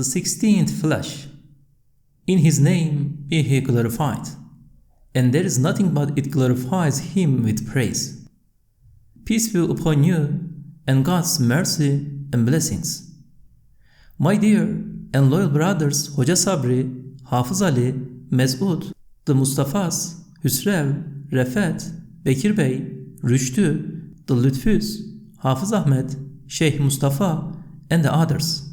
the 16th flesh. In his name be he glorified, and there is nothing but it glorifies him with praise. Peace be upon you, and God's mercy and blessings. My dear and loyal brothers Hoca Sabri, Hafız Ali, Mesud, the Mustafas, Hüsrev, Refet, Bekir Bey, Rüştü, the Lütfüs, Hafız Ahmet, Sheikh Mustafa, and the others.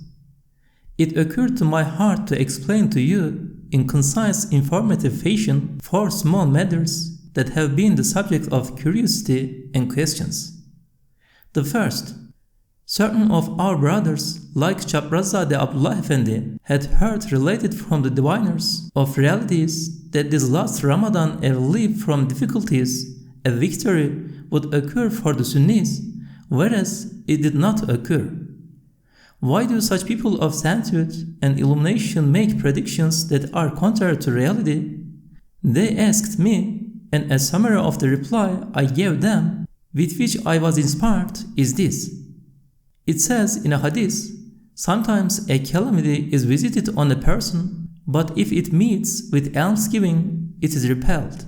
It occurred to my heart to explain to you in concise, informative fashion 4 small matters that have been the subject of curiosity and questions. The first, certain of our brothers, like Çaprazade Abdullah Efendi, had heard related from the diviners of realities that this last Ramadan a relief from difficulties, a victory, would occur for the Sunnis, whereas it did not occur. Why do such people of sanctity and illumination make predictions that are contrary to reality? They asked me, and a summary of the reply I gave them, with which I was inspired, is this. It says in a hadith, sometimes a calamity is visited on a person, but if it meets with almsgiving, it is repelled.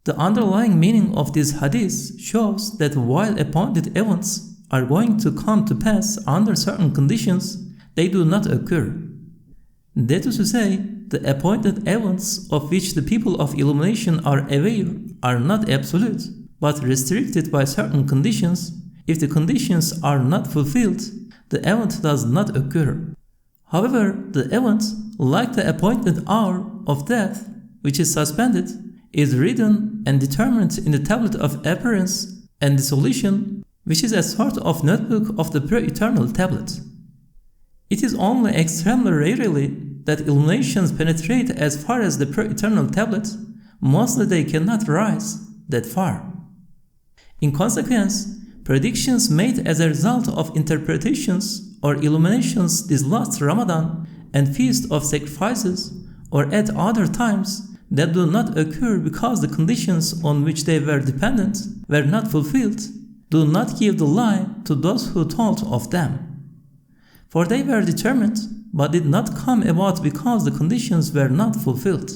The underlying meaning of this hadith shows that while appointed events are going to come to pass under certain conditions, they do not occur. That is to say, the appointed events of which the people of illumination are aware are not absolute, but restricted by certain conditions. If the conditions are not fulfilled, the event does not occur. However, the event, like the appointed hour of death, which is suspended, is written and determined in the tablet of appearance and dissolution, which is a sort of notebook of the pre-eternal tablet. It is only extremely rarely that illuminations penetrate as far as the pre-eternal tablet. Mostly they cannot rise that far. In consequence, predictions made as a result of interpretations or illuminations this last Ramadan and feast of sacrifices or at other times that do not occur because the conditions on which they were dependent were not fulfilled, do not give the lie to those who told of them. For they were determined, but did not come about because the conditions were not fulfilled.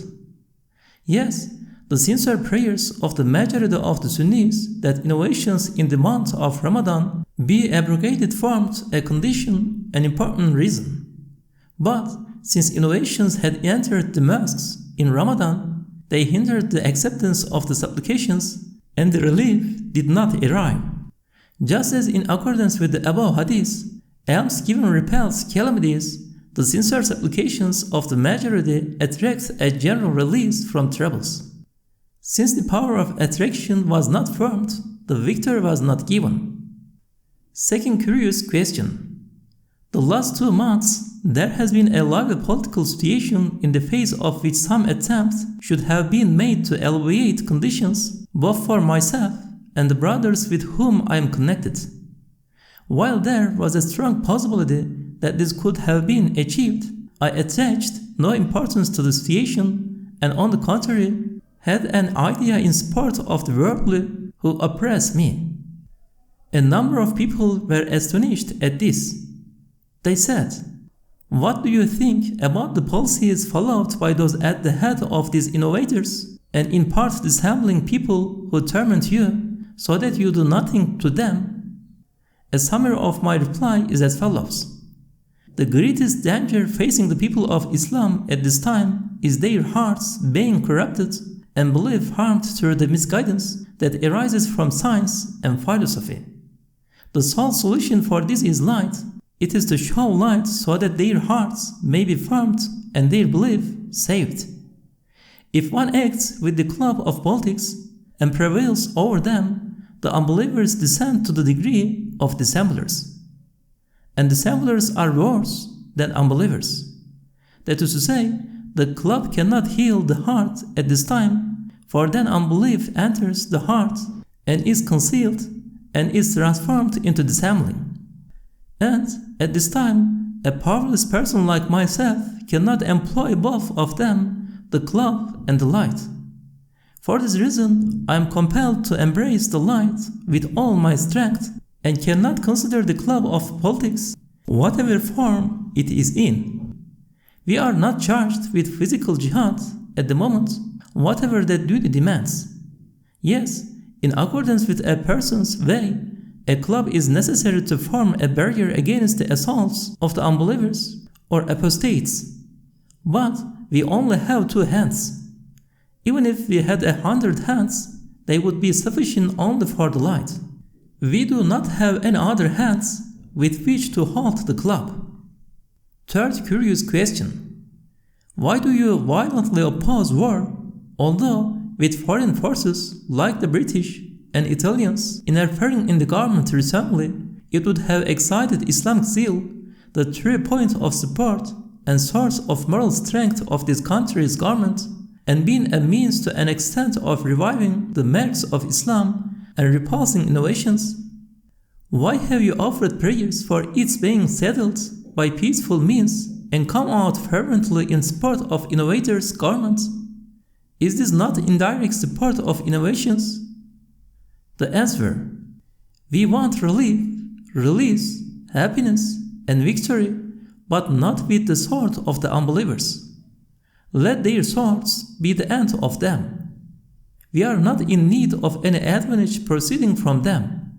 Yes, the sincere prayers of the majority of the Sunnis that innovations in the month of Ramadan be abrogated formed a condition, an important reason. But since innovations had entered the mosques in Ramadan, they hindered the acceptance of the supplications and the relief did not arrive. Just as in accordance with the above hadith, almsgiving repels calamities, the sincere supplications of the majority attract a general release from troubles. Since the power of attraction was not formed, the victory was not given. Second curious question. The last 2 months, there has been a lively political situation in the face of which some attempt should have been made to alleviate conditions both for myself and the brothers with whom I am connected. While there was a strong possibility that this could have been achieved, I attached no importance to the situation and on the contrary, had an idea in support of the worldly who oppress me. A number of people were astonished at this. They said, "What do you think about the policies followed by those at the head of these innovators and in part dissembling people who torment you so that you do nothing to them?" A summary of my reply is as follows. The greatest danger facing the people of Islam at this time is their hearts being corrupted and belief harmed through the misguidance that arises from science and philosophy. The sole solution for this is light. It is to show light so that their hearts may be formed and their belief saved. If one acts with the club of politics and prevails over them, the unbelievers descend to the degree of dissemblers. And dissemblers are worse than unbelievers. That is to say, the club cannot heal the heart at this time, for then unbelief enters the heart and is concealed and is transformed into dissembling. And at this time, a powerless person like myself cannot employ both of them, the club and the light. For this reason, I am compelled to embrace the light with all my strength and cannot consider the club of politics, whatever form it is in. We are not charged with physical jihad at the moment, whatever that duty demands. Yes, in accordance with a person's way, a club is necessary to form a barrier against the assaults of the unbelievers or apostates. But we only have 2 hands. Even if we had 100 hands, they would be sufficient only for the light. We do not have any other hands with which to hold the club. Third curious question. Why do you violently oppose war, although with foreign forces like the British and Italians interfering in the government recently, it would have excited Islamic zeal, the true point of support and source of moral strength of this country's government, and been a means to an extent of reviving the merits of Islam and repulsing innovations? Why have you offered prayers for its being settled by peaceful means and come out fervently in support of innovators' governments? Is this not indirect support of innovations? The answer: we want relief, release, happiness, and victory, but not with the sword of the unbelievers. Let their swords be the end of them. We are not in need of any advantage proceeding from them.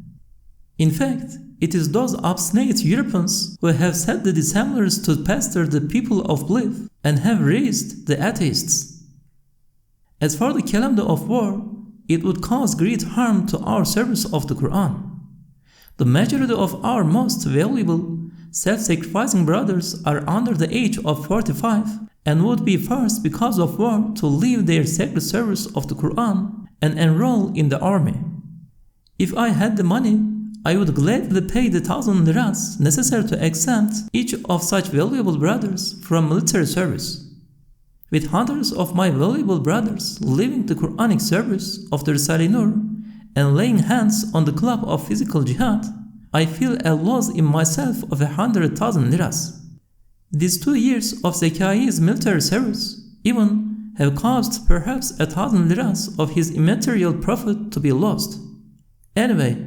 In fact, it is those obstinate Europeans who have set the dissemblers to pester the people of belief and have raised the atheists. As for the calamity of war, it would cause great harm to our service of the Qur'an. The majority of our most valuable, self-sacrificing brothers are under the age of 45 and would be forced because of war to leave their sacred service of the Qur'an and enroll in the army. If I had the money, I would gladly pay the 1,000 liras necessary to exempt each of such valuable brothers from military service. With hundreds of my valuable brothers leaving the Qur'anic service of the Risale-i Nur and laying hands on the club of physical jihad, I feel a loss in myself of 100,000 liras. These 2 years of Zekai's military service even have caused perhaps 1,000 liras of his immaterial profit to be lost. Anyway,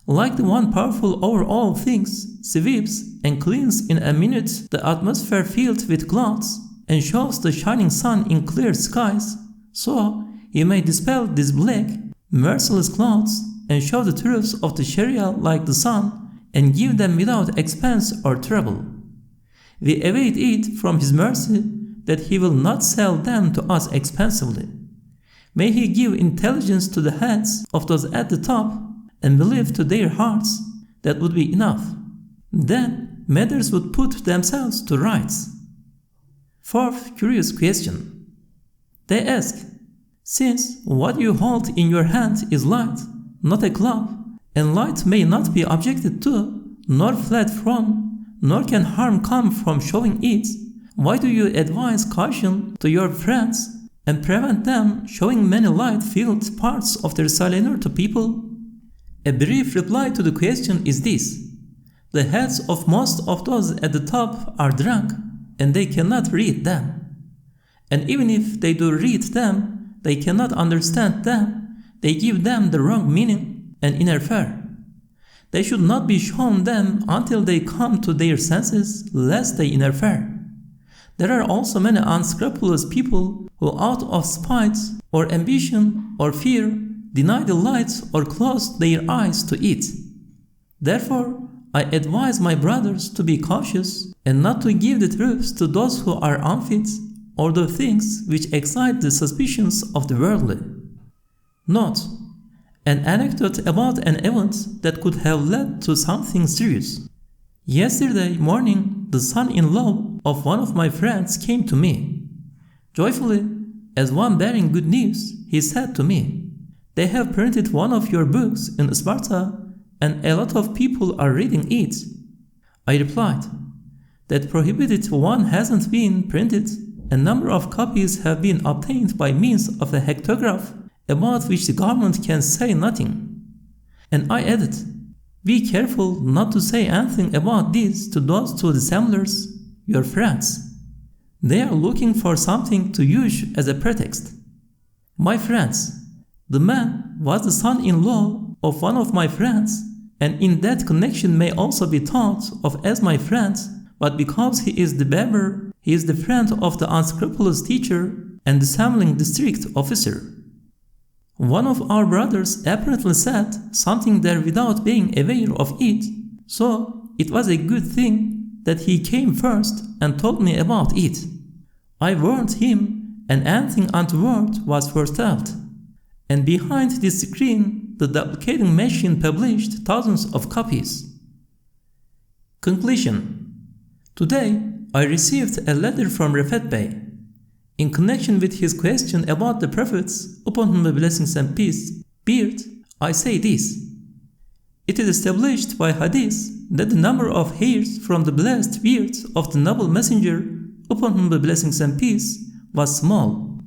like the one powerful over all things, sweeps and cleans in a minute the atmosphere filled with clouds and shows the shining sun in clear skies, so he may dispel these black, merciless clouds and show the truths of the Sharia like the sun and give them without expense or trouble. We await it from his mercy that he will not sell them to us expensively. May he give intelligence to the heads of those at the top and belief to their hearts. That would be enough. Then matters would put themselves to rights. Fourth curious question. They ask, since what you hold in your hand is light, not a club, and light may not be objected to, nor fled from, nor can harm come from showing it, why do you advise caution to your friends and prevent them showing many light-filled parts of the Risale-i Nur to people? A brief reply to the question is this: the heads of most of those at the top are drunk, and they cannot read them. And even if they do read them, they cannot understand them, they give them the wrong meaning and interfere. They should not be shown them until they come to their senses, lest they interfere. There are also many unscrupulous people who, out of spite or ambition or fear, deny the light or close their eyes to it. Therefore, I advise my brothers to be cautious and not to give the truth to those who are unfit or the things which excite the suspicions of the worldly. Note: an anecdote about an event that could have led to something serious. Yesterday morning, the son-in-law of one of my friends came to me. Joyfully, as one bearing good news, he said to me, "They have printed one of your books in Sparta, and a lot of people are reading it." I replied, "That prohibited one hasn't been printed. A number of copies have been obtained by means of a hectograph, about which the government can say nothing." And I added, "Be careful not to say anything about this to those 2 dissemblers, your friends. They are looking for something to use as a pretext." My friends, the man was the son-in-law of one of my friends, and in that connection may also be thought of as my friend, but because he is the Berber, he is the friend of the unscrupulous teacher and dissembling district officer. One of our brothers apparently said something there without being aware of it, so it was a good thing that he came first and told me about it. I warned him, and anything untoward was foretold. And behind this screen, the duplicating machine published thousands of copies. Conclusion. Today, I received a letter from Rafat Bey. In connection with his question about the prophets, upon whom the blessings and peace, beard, I say this. It is established by hadith that the number of hairs from the blessed beard of the noble messenger, upon whom the blessings and peace, was small.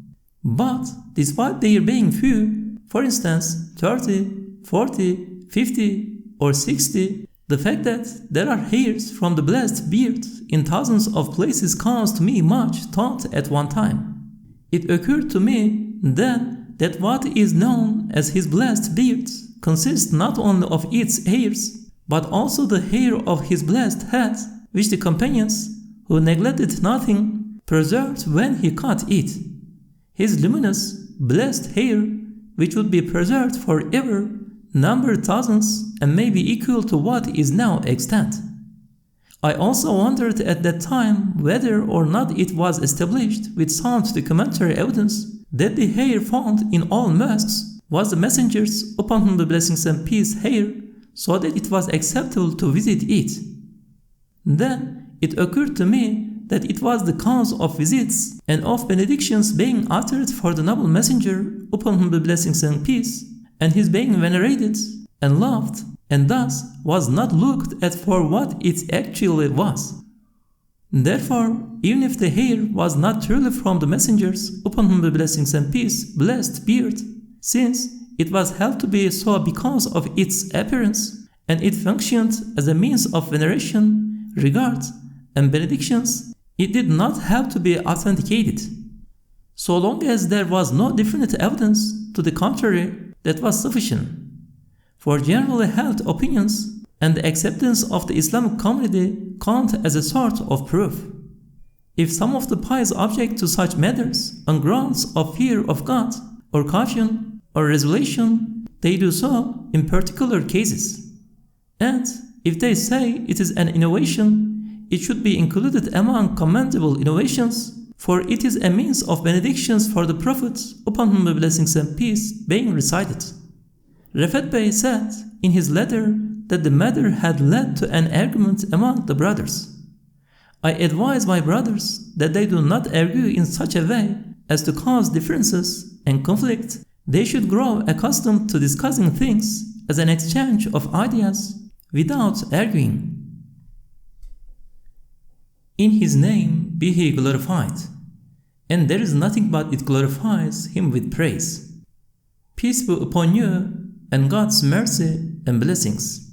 But despite their being few, for instance 30, 40, 50 or 60, the fact that there are hairs from the blessed beard in thousands of places caused me much thought at one time. It occurred to me then that what is known as his blessed beard consists not only of its hairs, but also the hair of his blessed head, which the companions, who neglected nothing, preserved when he cut it. His luminous, blessed hair, which would be preserved forever, numbered thousands and may be equal to what is now extant. I also wondered at that time whether or not it was established with sound documentary evidence that the hair found in all mosques was the messenger's, upon whom the blessings and peace, hair, so that it was acceptable to visit it. Then it occurred to me that it was the cause of visits and of benedictions being uttered for the noble messenger, upon whom the blessings and peace, and his being venerated and loved, and thus was not looked at for what it actually was. Therefore, even if the hair was not truly from the messengers, upon whom the blessings and peace, blessed beard, since it was held to be so because of its appearance, and it functioned as a means of veneration, regard, and benedictions, it did not have to be authenticated. So long as there was no definite evidence to the contrary, that was sufficient. For generally held opinions and the acceptance of the Islamic community count as a sort of proof. If some of the pious object to such matters on grounds of fear of God, or caution, or resolution, they do so in particular cases. And if they say it is an innovation, it should be included among commendable innovations, for it is a means of benedictions for the Prophet, upon whom the blessings and peace, being recited. Rafat Bey said in his letter that the matter had led to an argument among the brothers. I advise my brothers that they do not argue in such a way as to cause differences and conflict. They should grow accustomed to discussing things as an exchange of ideas without arguing. In his name be he glorified, and there is nothing but it glorifies him with praise. Peace be upon you and God's mercy and blessings.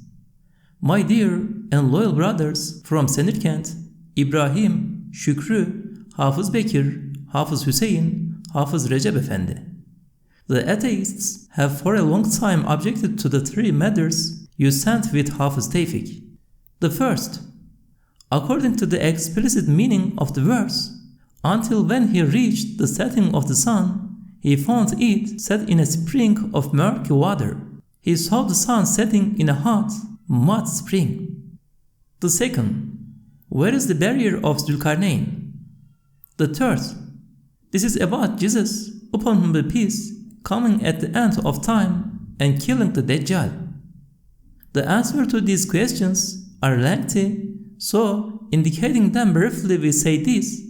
My dear and loyal brothers from Samarkand, İbrahim, Şükrü, Hafız Bekir, Hafız Hüseyin, Hafız Recep Efendi. The atheists have for a long time objected to the three matters you sent with Hafız Tevfik. The first, according to the explicit meaning of the verse, until when he reached the setting of the sun, he found it set in a spring of murky water. He saw the sun setting in a hot, mud spring. The second, where is the barrier of Zulkarnain? The third, this is about Jesus, upon whom be peace, coming at the end of time and killing the Dajjal. The answer to these questions are lengthy, so indicating them briefly we say this.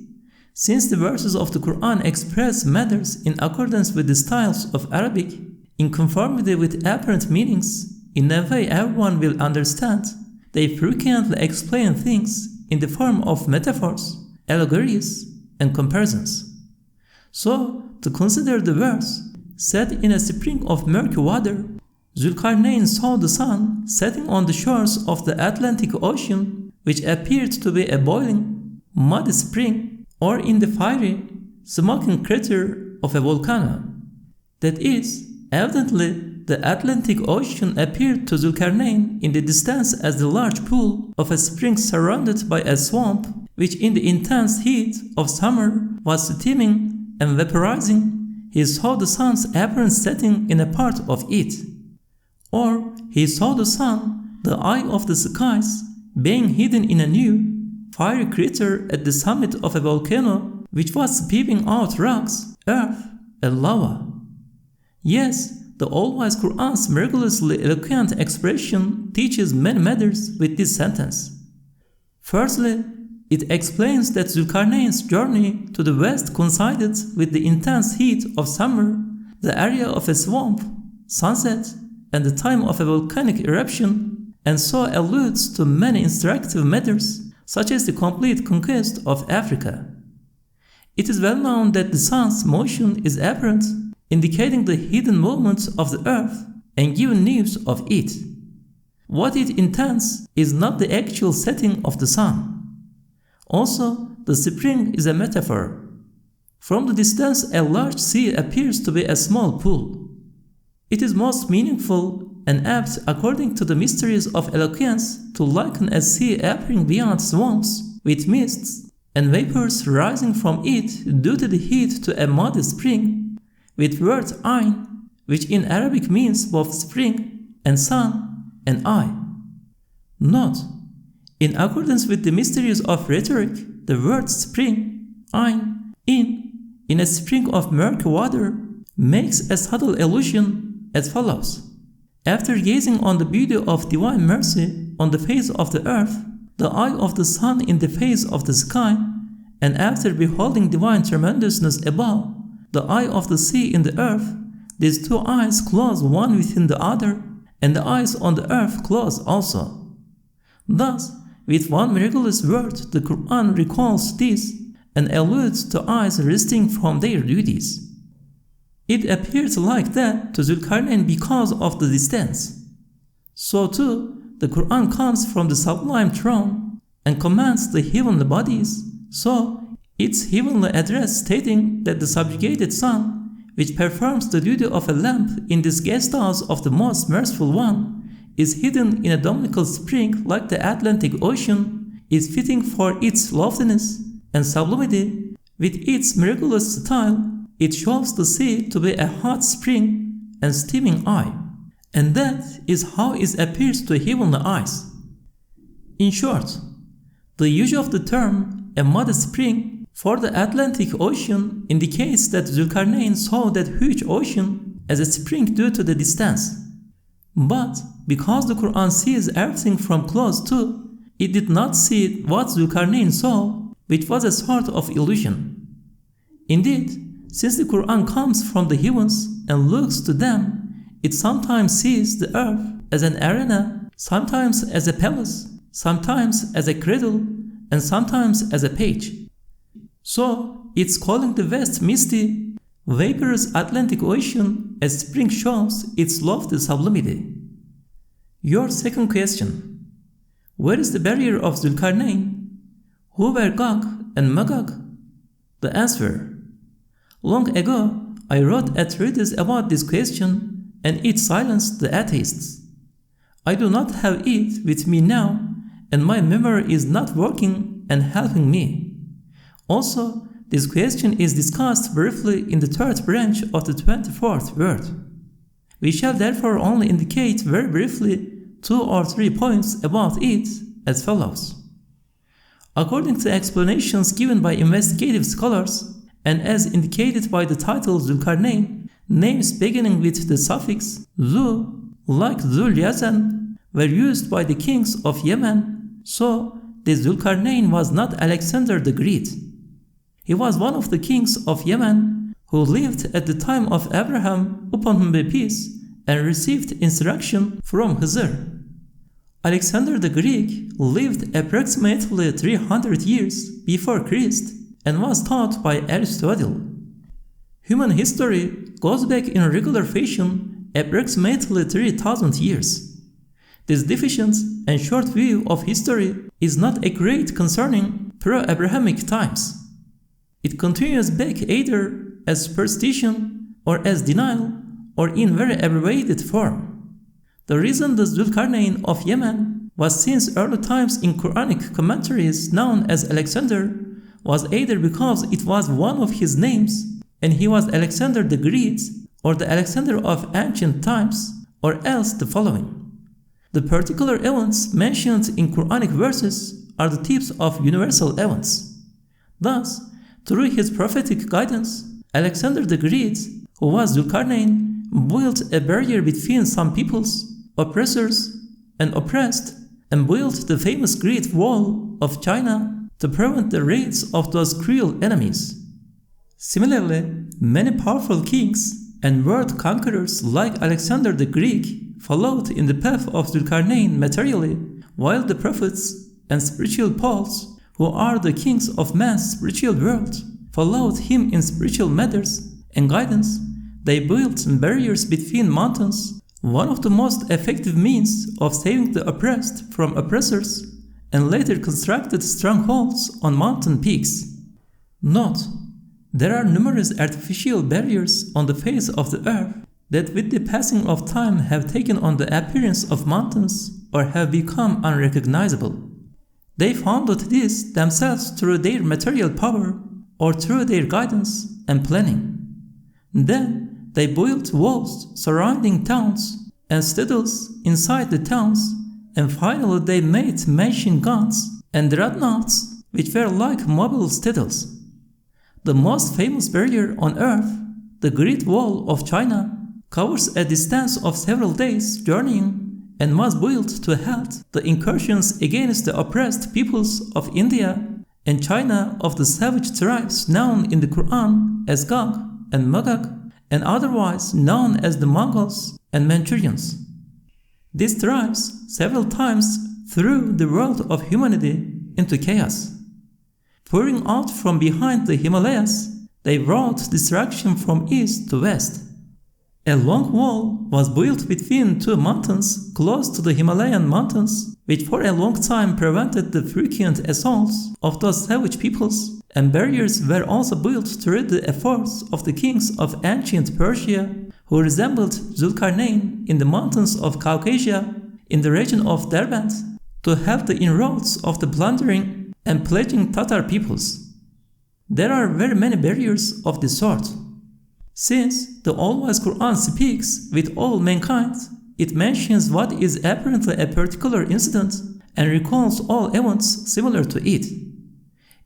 Since the verses of the Qur'an express matters in accordance with the styles of Arabic, in conformity with apparent meanings, in a way everyone will understand, they frequently explain things in the form of metaphors, allegories, and comparisons. So, to consider the verse, set in a spring of murky water, Zulkarnain saw the sun setting on the shores of the Atlantic Ocean, which appeared to be a boiling, muddy spring, or in the fiery, smoking crater of a volcano. That is, evidently, the Atlantic Ocean appeared to Zulkarnain in the distance as the large pool of a spring surrounded by a swamp, which in the intense heat of summer was steaming and vaporizing. He saw the sun's apparent setting in a part of it. Or he saw the sun, the eye of the skies, being hidden in a new, fiery crater at the summit of a volcano which was spewing out rocks, earth, and lava. Yes, the all-wise Qur'an's miraculously eloquent expression teaches many matters with this sentence. Firstly, it explains that Zulkarnain's journey to the west coincided with the intense heat of summer, the area of a swamp, sunset, and the time of a volcanic eruption, and so alludes to many instructive matters, such as the complete conquest of Africa. It is well known that the sun's motion is apparent, indicating the hidden movements of the earth and giving news of it. What it intends is not the actual setting of the sun. Also, the spring is a metaphor. From the distance, a large sea appears to be a small pool. It is most meaningful and apt, according to the mysteries of eloquence, to liken a sea appearing beyond swamps, with mists and vapors rising from it due to the heat to a muddy spring, with word ayn, which in Arabic means both spring and sun and eye. Note: in accordance with the mysteries of rhetoric, the word spring, ayn, in a spring of murky water, makes a subtle allusion as follows. After gazing on the beauty of divine mercy on the face of the earth, the eye of the sun in the face of the sky, and after beholding divine tremendousness above, the eye of the sea in the earth, these two eyes close one within the other, and the eyes on the earth close also. Thus, with one miraculous word, the Qur'an recalls this and alludes to eyes resting from their duties. It appears like that to Zulkarnain because of the distance. So too, the Qur'an comes from the sublime throne and commands the heavenly bodies, so its heavenly address stating that the subjugated sun, which performs the duty of a lamp in this guest house of the most merciful one, is hidden in a dominical spring like the Atlantic Ocean, is fitting for its loftiness and sublimity. With its miraculous style, it shows the sea to be a hot spring and steaming eye, and that is how it appears to heavenly eyes. In short, the use of the term a muddy spring for the Atlantic Ocean indicates that Zulkarnain saw that huge ocean as a spring due to the distance. But because the Qur'an sees everything from close to, it did not see what Zulkarnain saw, which was a sort of illusion. Indeed, since the Qur'an comes from the heavens and looks to them, it sometimes sees the earth as an arena, sometimes as a palace, sometimes as a cradle, and sometimes as a page. So, it's calling the vast misty, vaporous Atlantic Ocean as spring shows its lofty sublimity. Your second question: where is the barrier of Zulkarnain? Who were Gog and Magog? The answer: long ago I wrote a treatise about this question, and it silenced the atheists. I do not have it with me now, and my memory is not working and helping me. Also, this question is discussed briefly in the third branch of the 24th word. We shall therefore only indicate very briefly 2 or 3 points about it as follows. According to explanations given by investigative scholars, and as indicated by the title Zulkarnain, names beginning with the suffix Zu, like Zul Yazan, were used by the kings of Yemen, so this Zulkarnain was not Alexander the Great. He was one of the kings of Yemen who lived at the time of Abraham, upon whom be peace, and received instruction from Khizr. Alexander the Greek lived approximately 300 years before Christ and was taught by Aristotle. Human history goes back in regular fashion approximately 3,000 years. This deficient and short view of history is not accurate concerning pre-Abrahamic times. It continues back either as superstition or as denial or in very abbreviated form. The reason the Zulkarnain of Yemen was since early times in Qur'anic commentaries known as Alexander was either because it was one of his names and he was Alexander the Great or the Alexander of ancient times, or else the following. The particular events mentioned in Qur'anic verses are the types of universal events. Thus, through his prophetic guidance, Alexander the Great, who was Zulkarnain, built a barrier between some peoples, oppressors and oppressed, and built the famous Great Wall of China to prevent the raids of those cruel enemies. Similarly, many powerful kings and world conquerors like Alexander the Greek followed in the path of Zulkarnain materially, while the prophets and spiritual poles, who are the kings of man's spiritual world, followed him in spiritual matters and guidance. They built barriers between mountains, one of the most effective means of saving the oppressed from oppressors, and later constructed strongholds on mountain peaks. Note, there are numerous artificial barriers on the face of the earth that with the passing of time have taken on the appearance of mountains or have become unrecognizable. They founded this themselves through their material power or through their guidance and planning. Then they built walls surrounding towns and citadels inside the towns, and finally they made machine guns and dreadnoughts which were like mobile citadels. The most famous barrier on earth, the Great Wall of China, covers a distance of several days journeying and was built to halt the incursions against the oppressed peoples of India and China of the savage tribes known in the Qur'an as Gog and Magog, and otherwise known as the Mongols and Manchurians. These tribes several times threw the world of humanity into chaos. Pouring out from behind the Himalayas, they brought destruction from east to west. A long wall was built between two mountains close to the Himalayan mountains, which for a long time prevented the frequent assaults of those savage peoples, and barriers were also built through the efforts of the kings of ancient Persia, who resembled Zulkarnain in the mountains of Caucasia in the region of Derbent, to help the inroads of the plundering and pillaging Tatar peoples. There are very many barriers of this sort. Since the all-wise Qur'an speaks with all mankind, it mentions what is apparently a particular incident and recalls all events similar to it.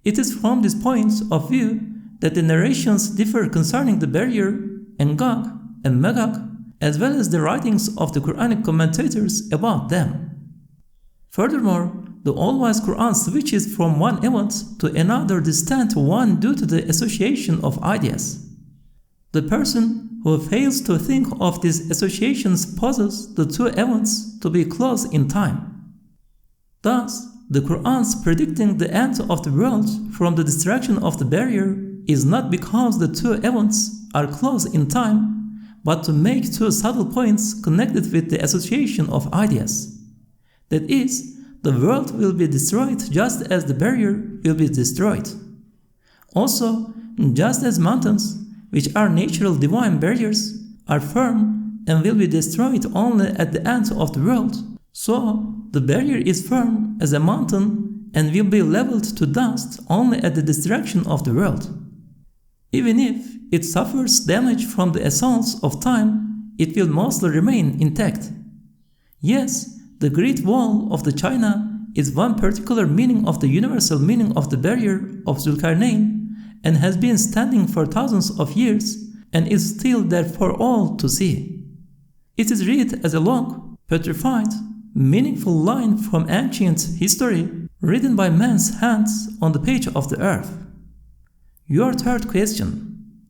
It is from this point of view that the narrations differ concerning the barrier and Gog and Magog, as well as the writings of the Qur'anic commentators about them. Furthermore, the all-wise Qur'an switches from one event to another distant one due to the association of ideas. The person who fails to think of these associations poses the two events to be close in time. Thus, the Qur'an's predicting the end of the world from the destruction of the barrier is not because the two events are close in time, but to make two subtle points connected with the association of ideas. That is, the world will be destroyed just as the barrier will be destroyed. Also, just as mountains, which are natural divine barriers, are firm and will be destroyed only at the end of the world, so the barrier is firm as a mountain and will be leveled to dust only at the destruction of the world. Even if it suffers damage from the assaults of time, it will mostly remain intact. Yes, the Great Wall of the China is one particular meaning of the universal meaning of the barrier of Zulkarnain, and has been standing for thousands of years and is still there for all to see. It is read as a long, petrified, meaningful line from ancient history written by man's hands on the page of the earth. Your third question.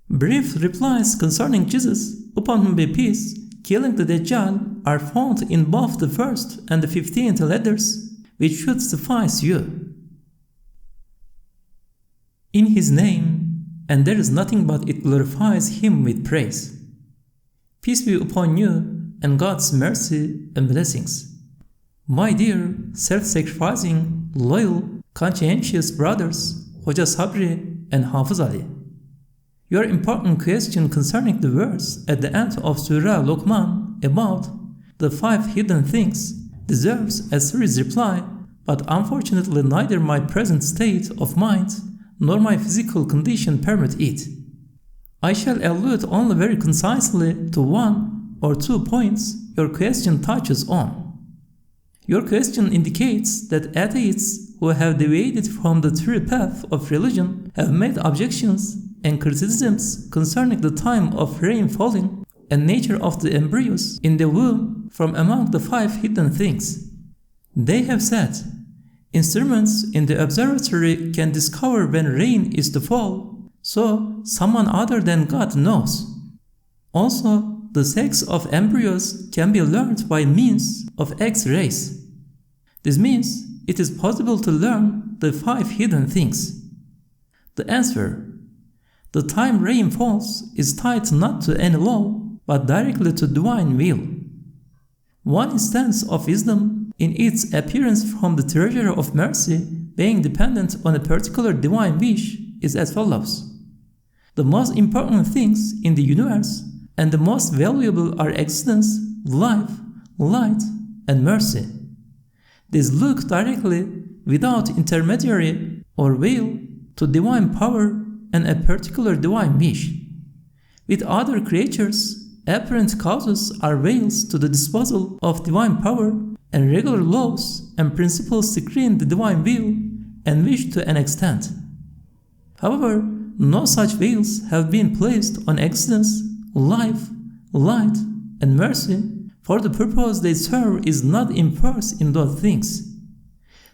Brief replies concerning Jesus, upon whom be peace, killing the Dajjal are found in both the first and the 15th letters, which should suffice you. In his name, and there is nothing but it glorifies him with praise. Peace be upon you and God's mercy and blessings. My dear, self-sacrificing, loyal, conscientious brothers, Hoca Sabri and Hafız Ali. Your important question concerning the verse at the end of Surah Luqman about the 5 hidden things deserves a serious reply, but unfortunately neither my present state of mind nor my physical condition permit it. I shall allude only very concisely to 1 or 2 points your question touches on. Your question indicates that atheists who have deviated from the true path of religion have made objections and criticisms concerning the time of rain falling and nature of the embryos in the womb from among the 5 hidden things. They have said, instruments in the observatory can discover when rain is to fall, so someone other than God knows. Also, the sex of embryos can be learned by means of X-rays. This means it is possible to learn the 5 hidden things. The answer: the time rain falls is tied not to any law, but directly to divine will. One instance of wisdom in its appearance from the treasure of mercy being dependent on a particular divine wish is as follows. The most important things in the universe and the most valuable are existence, life, light, and mercy. These look directly, without intermediary or will, to divine power and a particular divine wish. With other creatures, apparent causes are veils to the disposal of divine power, and regular laws and principles screen the divine will and wish to an extent. However, no such veils have been placed on existence, life, light, and mercy, for the purpose they serve is not enforced in those things.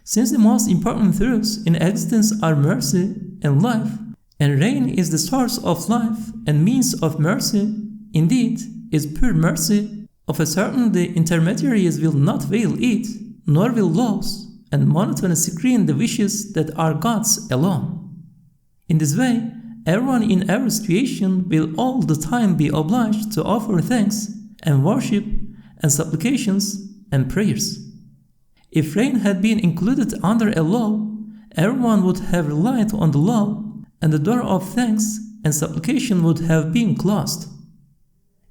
Since the most important truths in existence are mercy and life, and rain is the source of life and means of mercy, indeed, is pure mercy, of a certainty intermediaries will not veil it, nor will laws and monotonous screen the wishes that are God's alone. In this way, everyone in every situation will all the time be obliged to offer thanks and worship and supplications and prayers. If rain had been included under a law, everyone would have relied on the law, and the door of thanks and supplication would have been closed.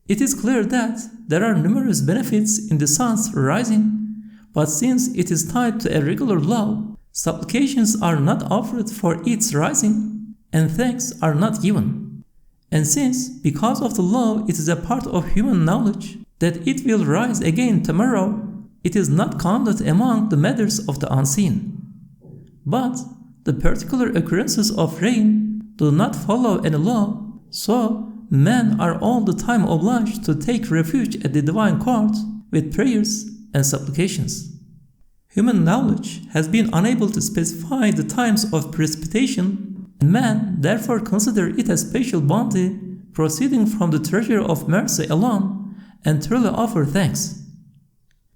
It is clear that there are numerous benefits in the sun's rising, but since it is tied to a regular law, supplications are not offered for its rising, and thanks are not given. And since, because of the law, it is a part of human knowledge that it will rise again tomorrow, it is not counted among the matters of the unseen. But the particular occurrences of rain do not follow any law, so men are all the time obliged to take refuge at the divine court with prayers and supplications. Human knowledge has been unable to specify the times of precipitation, and men therefore consider it a special bounty proceeding from the treasure of mercy alone, and truly offer thanks.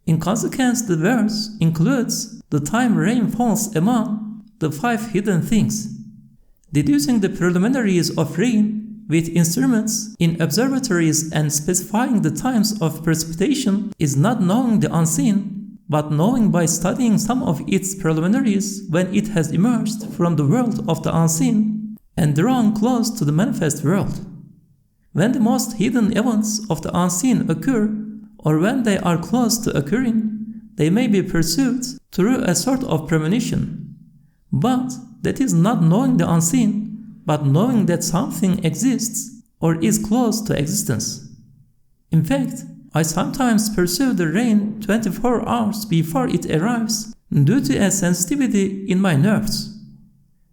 In consequence, the verse includes the time rain falls among the 5 hidden things. Deducing the preliminaries of rain with instruments in observatories and specifying the times of precipitation is not knowing the unseen, but knowing by studying some of its preliminaries when it has emerged from the world of the unseen and drawn close to the manifest world. When the most hidden events of the unseen occur, or when they are close to occurring, they may be perceived through a sort of premonition. But that is not knowing the unseen, but knowing that something exists or is close to existence. In fact, I sometimes perceive the rain 24 hours before it arrives due to a sensitivity in my nerves.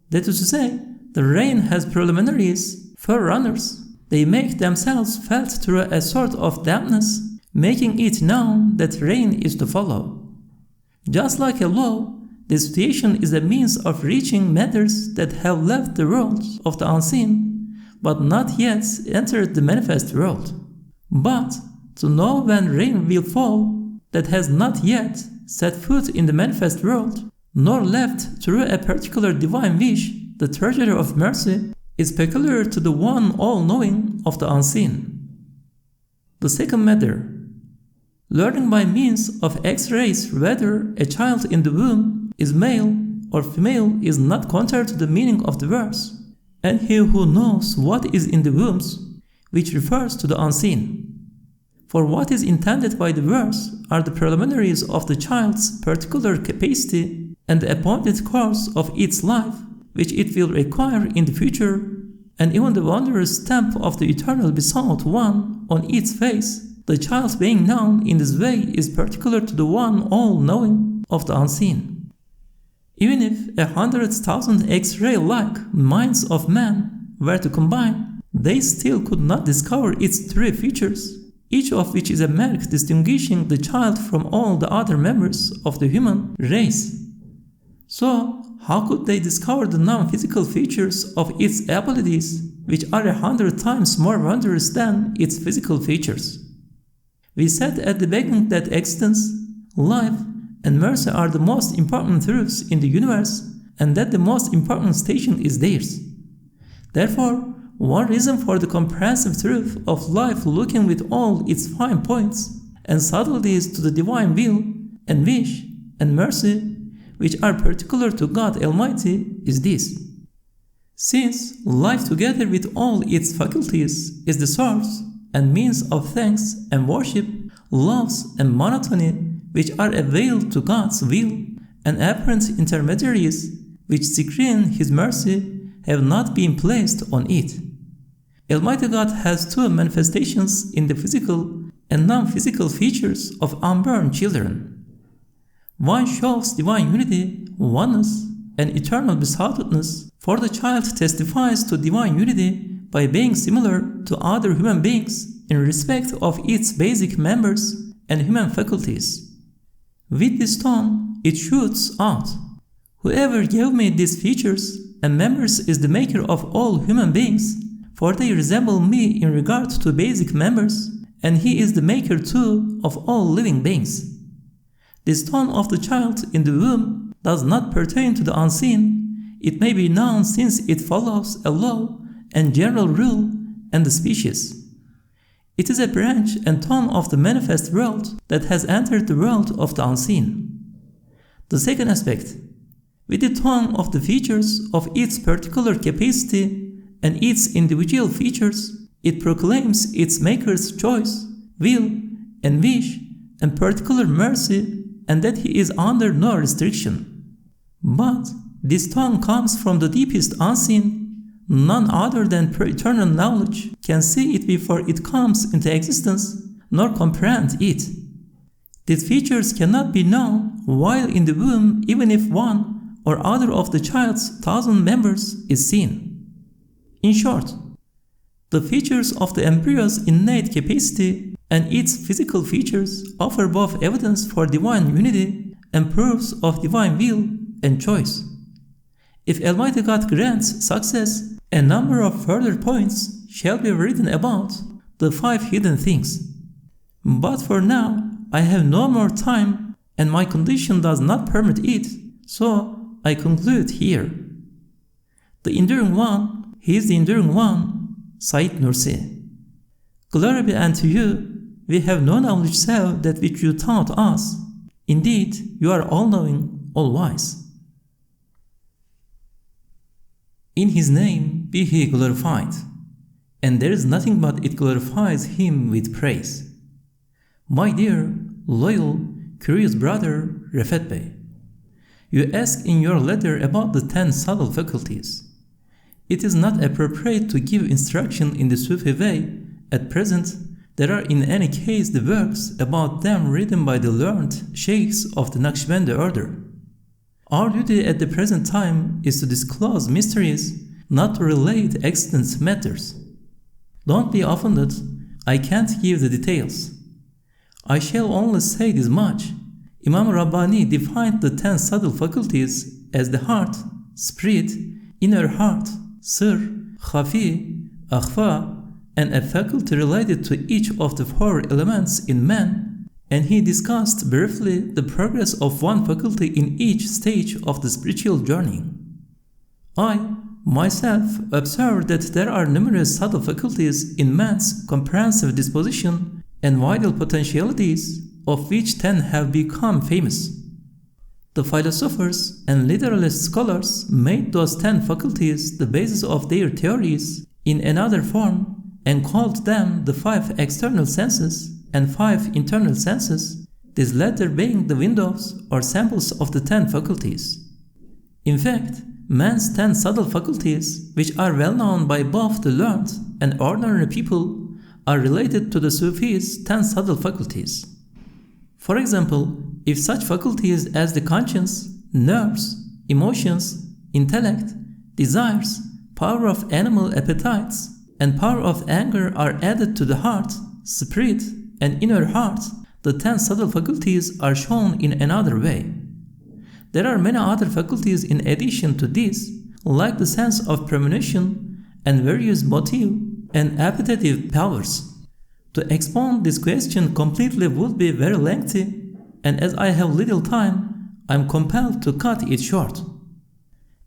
That is to say, the rain has preliminaries, forerunners. They make themselves felt through a sort of dampness, making it known that rain is to follow. Just like a law, the situation is a means of reaching matters that have left the world of the unseen, but not yet entered the manifest world. But to know when rain will fall that has not yet set foot in the manifest world, nor left through a particular divine wish, the treasure of mercy, is peculiar to the one all-knowing of the unseen. The second matter, learning by means of X-rays whether a child in the womb is male or female is not contrary to the meaning of the verse, and he who knows what is in the wombs, which refers to the unseen. For what is intended by the verse are the preliminaries of the child's particular capacity and the appointed course of its life, which it will require in the future, and even the wondrous stamp of the eternal besought one on its face. The child being known in this way is particular to the one all-knowing of the unseen. Even if 100,000 X-ray-like minds of man were to combine, they still could not discover its three features, each of which is a mark distinguishing the child from all the other members of the human race. So, how could they discover the non-physical features of its abilities, which are 100 times more wondrous than its physical features? We said at the beginning that existence, life, and mercy are the most important truths in the universe, and that the most important station is theirs. Therefore, one reason for the comprehensive truth of life looking with all its fine points and subtleties to the divine will and wish and mercy, which are particular to God Almighty, is this. Since life together with all its faculties is the source and means of thanks and worship, loves and monotony, which are a veil to God's will, and apparent intermediaries which screen His mercy, have not been placed on it. Almighty God has two manifestations in the physical and non-physical features of unborn children. One shows divine unity, oneness, and eternal besoughtedness, for the child testifies to divine unity by being similar to other human beings in respect of its basic members and human faculties. With this tone, it shoots out, "Whoever gave me these features and members is the maker of all human beings, for they resemble me in regard to basic members, and he is the maker too of all living beings." This tone of the child in the womb does not pertain to the unseen. It may be known since it follows a law and general rule and the species. It is a branch and tone of the manifest world that has entered the world of the unseen. The second aspect, with the tone of the features of its particular capacity and its individual features, it proclaims its maker's choice, will, and wish, and particular mercy, and that he is under no restriction. But this tone comes from the deepest unseen. None other than pre-eternal knowledge can see it before it comes into existence, nor comprehend it. These features cannot be known while in the womb, even if one or other of the child's 1,000 members is seen. In short, the features of the embryo's innate capacity and its physical features offer both evidence for divine unity and proofs of divine will and choice. If Almighty God grants success, a number of further points shall be written about the 5 hidden things. But for now, I have no more time and my condition does not permit it, so I conclude here. The Enduring One, He is the Enduring One, Said Nursi. Glory be unto you, we have no knowledge save that which you taught us. Indeed, you are all-knowing, all-wise. In His name be He glorified, and there is nothing but it glorifies Him with praise. My dear, loyal, curious brother Refet Bey, you ask in your letter about the 10 subtle faculties. It is not appropriate to give instruction in the Sufi way. At present, there are in any case the works about them written by the learned sheikhs of the Naqshbandi order. Our duty at the present time is to disclose mysteries, not to relate extant matters. Don't be offended, I can't give the details. I shall only say this much. Imam Rabbani defined the 10 subtle faculties as the heart, spirit, inner heart, sir, khafi, akhfa, and a faculty related to each of the 4 elements in man, and he discussed briefly the progress of one faculty in each stage of the spiritual journey. I, myself, observed that there are numerous subtle faculties in man's comprehensive disposition and vital potentialities, of which 10 have become famous. The philosophers and literalist scholars made those 10 faculties the basis of their theories in another form and called them the 5 external senses and 5 internal senses, these latter being the windows or samples of the 10 faculties. In fact, man's 10 subtle faculties, which are well known by both the learned and ordinary people, are related to the Sufis' 10 subtle faculties. For example, if such faculties as the conscience, nerves, emotions, intellect, desires, power of animal appetites, and power of anger are added to the heart, spirit, and inner heart, the 10 subtle faculties are shown in another way. There are many other faculties in addition to this, like the sense of premonition and various motive and appetitive powers. To expound this question completely would be very lengthy, and as I have little time, I am compelled to cut it short.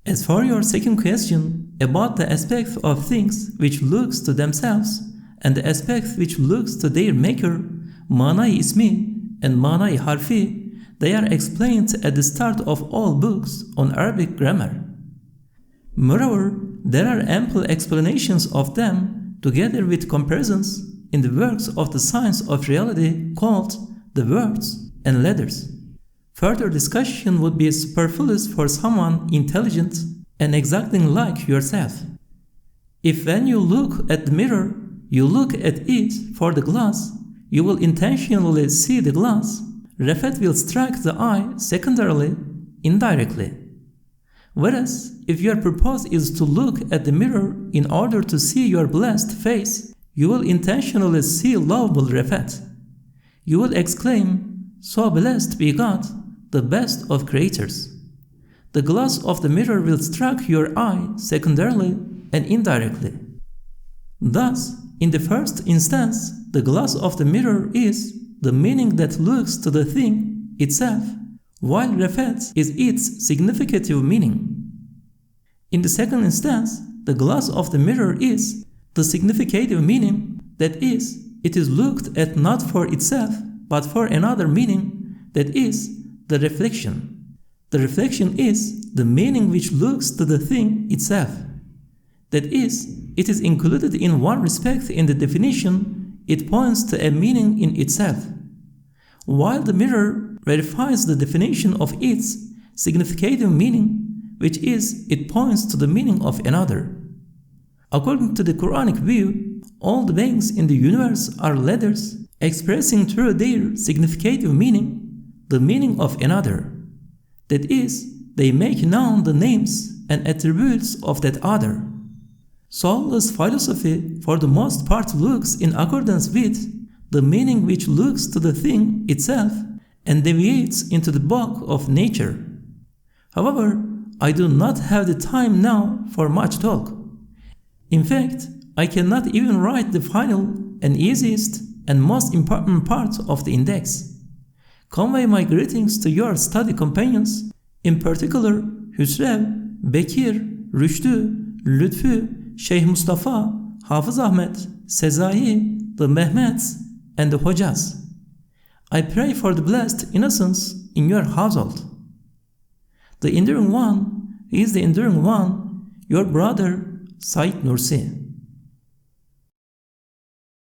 As for your second question about the aspect of things which looks to themselves and the aspect which looks to their maker, Mana-i ismi and Mana-i harfi, they are explained at the start of all books on Arabic grammar. Moreover, there are ample explanations of them together with comparisons in the works of the science of reality called the words and letters. Further discussion would be superfluous for someone intelligent and exacting like yourself. If when you look at the mirror, you look at it for the glass, you will intentionally see the glass. Refat will strike the eye secondarily, indirectly. Whereas, if your purpose is to look at the mirror in order to see your blessed face, you will intentionally see lovable Refat. You will exclaim, "So blessed be God, the best of creators." The glass of the mirror will strike your eye secondarily and indirectly. Thus, in the first instance, the glass of the mirror is the meaning that looks to the thing itself, while Refat is its significative meaning. In the second instance, the glass of the mirror is the significative meaning, that is, it is looked at not for itself, but for another meaning, that is, the reflection. The reflection is the meaning which looks to the thing itself. That is, it is included in one respect in the definition, it points to a meaning in itself, while the mirror verifies the definition of its significative meaning, which is it points to the meaning of another. According to the Qur'anic view, all the beings in the universe are letters expressing through their significative meaning the meaning of another. That is, they make known the names and attributes of that other. Soulless philosophy for the most part looks in accordance with the meaning which looks to the thing itself and deviates into the bulk of nature. However, I do not have the time now for much talk. In fact, I cannot even write the final and easiest and most important part of the index. Convey my greetings to your study companions, in particular Hüsrev, Bekir, Rüştü, Lütfü, Şeyh Mustafa, Hafız Ahmet, Sezai, the Mehmets, and the Hojas. I pray for the blessed innocence in your household. The enduring one is the enduring one, your brother Said Nursi.